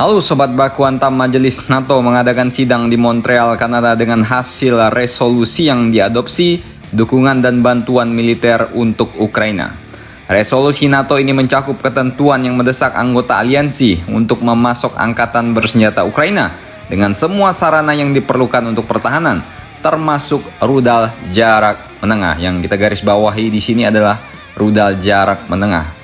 Halo Sobat Baku Hantam, Majelis NATO mengadakan sidang di Montreal, Kanada dengan hasil resolusi yang diadopsi dukungan dan bantuan militer untuk Ukraina. Resolusi NATO ini mencakup ketentuan yang mendesak anggota aliansi untuk memasok angkatan bersenjata Ukraina dengan semua sarana yang diperlukan untuk pertahanan, termasuk rudal jarak menengah. Yang kita garis bawahi di sini adalah rudal jarak menengah.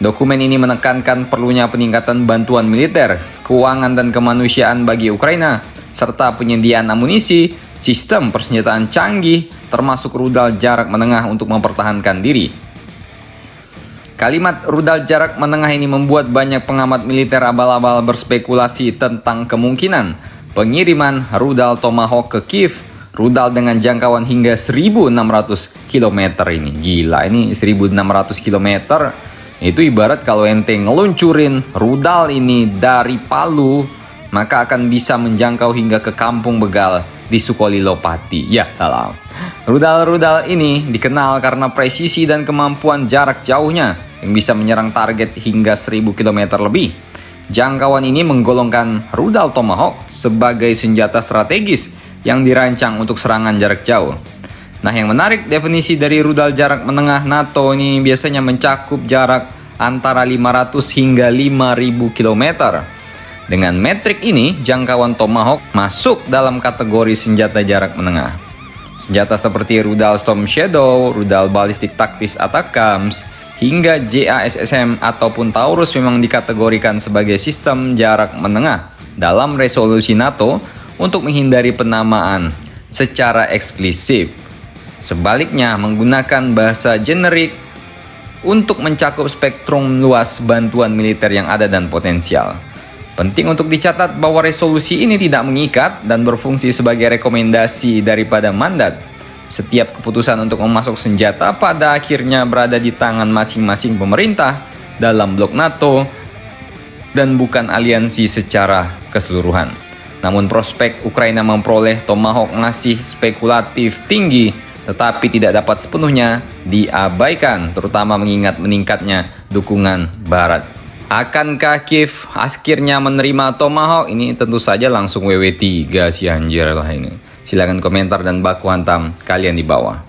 Dokumen ini menekankan perlunya peningkatan bantuan militer, keuangan dan kemanusiaan bagi Ukraina, serta penyediaan amunisi, sistem persenjataan canggih, termasuk rudal jarak menengah untuk mempertahankan diri. Kalimat rudal jarak menengah ini membuat banyak pengamat militer abal-abal berspekulasi tentang kemungkinan pengiriman rudal Tomahawk ke Kiev, rudal dengan jangkauan hingga 1.600 km ini. Gila, ini 1.600 km. Itu ibarat kalau ente ngeluncurin rudal ini dari Palu, maka akan bisa menjangkau hingga ke Kampung Begal di Sukolilopati. Ya salam. Rudal-rudal ini dikenal karena presisi dan kemampuan jarak jauhnya yang bisa menyerang target hingga 1.000 km lebih. Jangkauan ini menggolongkan rudal Tomahawk sebagai senjata strategis yang dirancang untuk serangan jarak jauh. Nah, yang menarik, definisi dari rudal jarak menengah NATO ini biasanya mencakup jarak antara 500 hingga 5.000 km. Dengan metrik ini, jangkauan Tomahawk masuk dalam kategori senjata jarak menengah. Senjata seperti rudal Storm Shadow, rudal balistik taktis ATACMS, hingga JASSM ataupun Taurus memang dikategorikan sebagai sistem jarak menengah dalam resolusi NATO untuk menghindari penamaan secara eksplisit. Sebaliknya, menggunakan bahasa generik untuk mencakup spektrum luas bantuan militer yang ada dan potensial. Penting untuk dicatat bahwa resolusi ini tidak mengikat dan berfungsi sebagai rekomendasi daripada mandat. Setiap keputusan untuk memasok senjata pada akhirnya berada di tangan masing-masing pemerintah dalam blok NATO dan bukan aliansi secara keseluruhan. Namun prospek Ukraina memperoleh Tomahawk ngasih spekulatif tinggi, tetapi tidak dapat sepenuhnya diabaikan, terutama mengingat meningkatnya dukungan Barat. Akankah Kiev akhirnya menerima Tomahawk? Ini tentu saja langsung WW3 sih anjir lah ini. Silahkan komentar dan baku hantam kalian di bawah.